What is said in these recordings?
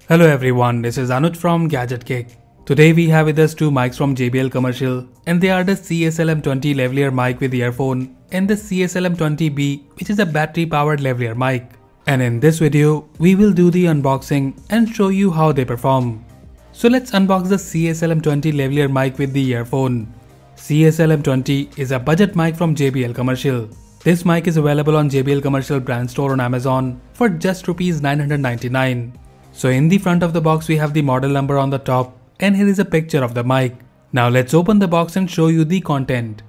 Hello everyone, this is Anuj from Gadget Geek. Today we have with us two mics from JBL Commercial, and they are the CSL-M20 lavalier mic with earphone and the CSL-M20B, which is a battery powered lavalier mic. And in this video, we will do the unboxing and show you how they perform. So let's unbox the CSL-M20 lavalier mic with the earphone. CSL-M20 is a budget mic from JBL Commercial. This mic is available on JBL Commercial brand store on Amazon for just Rs 999. So in the front of the box we have the model number on the top, and here is a picture of the mic. Now let's open the box and show you the content.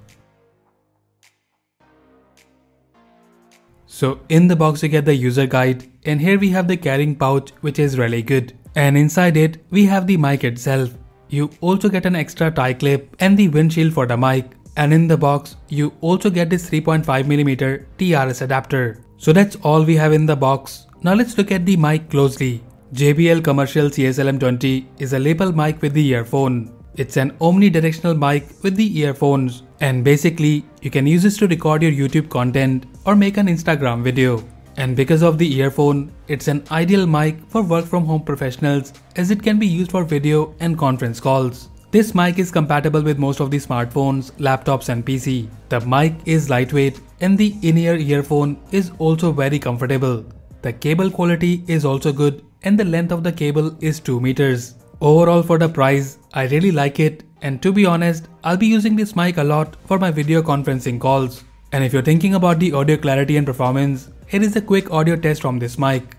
So in the box you get the user guide, and here we have the carrying pouch, which is really good. And inside it we have the mic itself. You also get an extra tie clip and the windshield for the mic. And in the box, you also get this 3.5mm TRS adapter. So that's all we have in the box. Now let's look at the mic closely. JBL Commercial CSL-M20 is a lapel mic with the earphone. It's an omnidirectional mic with the earphones. And basically, you can use this to record your YouTube content or make an Instagram video. And because of the earphone, it's an ideal mic for work from home professionals, as it can be used for video and conference calls. This mic is compatible with most of the smartphones, laptops and PC. The mic is lightweight and the in-ear earphone is also very comfortable. The cable quality is also good and the length of the cable is 2 meters. Overall, for the price, I really like it, and to be honest, I'll be using this mic a lot for my video conferencing calls. And if you're thinking about the audio clarity and performance, here is a quick audio test from this mic.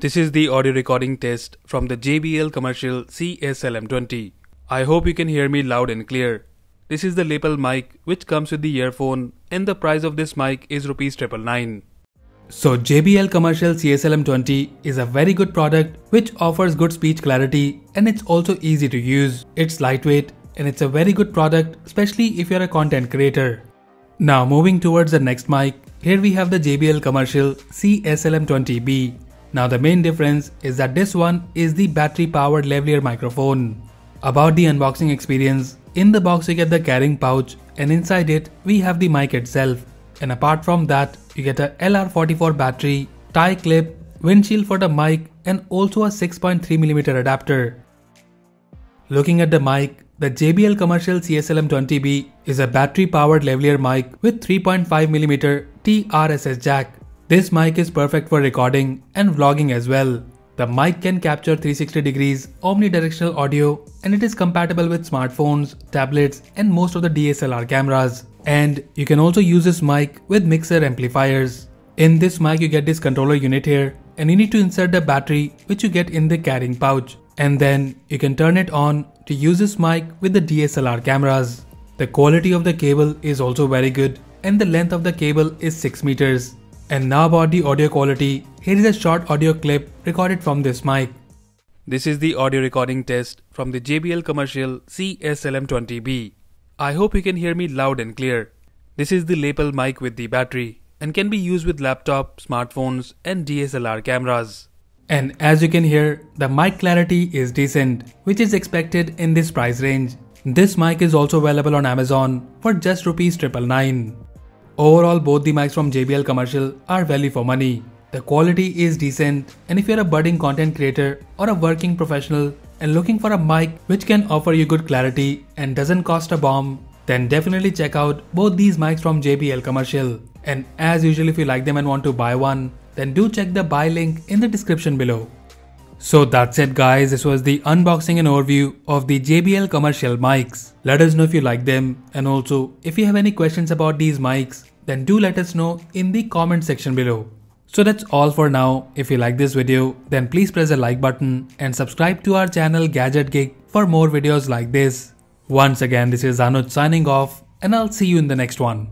This is the audio recording test from the JBL Commercial CSL-M20. I hope you can hear me loud and clear. This is the lapel mic which comes with the earphone, and the price of this mic is Rs 999. So JBL Commercial CSL-M20 is a very good product which offers good speech clarity, and it's also easy to use. It's lightweight and it's a very good product, especially if you're a content creator. Now moving towards the next mic, here we have the JBL Commercial CSL-M20B. Now the main difference is that this one is the battery powered lavalier microphone. About the unboxing experience, in the box you get the carrying pouch, and inside it we have the mic itself. And apart from that, you get a LR44 battery, tie clip, windshield for the mic, and also a 6.3mm adapter. Looking at the mic, the JBL Commercial CSL-M20B is a battery powered lavalier mic with 3.5mm TRS jack. This mic is perfect for recording and vlogging as well. The mic can capture 360 degrees omnidirectional audio, and it is compatible with smartphones, tablets and most of the DSLR cameras. And you can also use this mic with mixer amplifiers. In this mic you get this controller unit here, and you need to insert the battery which you get in the carrying pouch. And then you can turn it on to use this mic with the DSLR cameras. The quality of the cable is also very good, and the length of the cable is 6 meters. And now about the audio quality, here is a short audio clip recorded from this mic. This is the audio recording test from the JBL Commercial CSL-M20B. I hope you can hear me loud and clear. This is the lapel mic with the battery and can be used with laptop, smartphones and DSLR cameras. And as you can hear, the mic clarity is decent, which is expected in this price range. This mic is also available on Amazon for just Rs 999. Overall, both the mics from JBL Commercial are value for money. The quality is decent, and if you're a budding content creator or a working professional and looking for a mic which can offer you good clarity and doesn't cost a bomb, then definitely check out both these mics from JBL Commercial. And as usual, if you like them and want to buy one, then do check the buy link in the description below. So that's it guys, this was the unboxing and overview of the JBL Commercial mics. Let us know if you like them, and also if you have any questions about these mics, then do let us know in the comment section below. So that's all for now. If you like this video, then please press the like button and subscribe to our channel Gadget Geek for more videos like this. Once again, this is Anuj signing off, and I'll see you in the next one.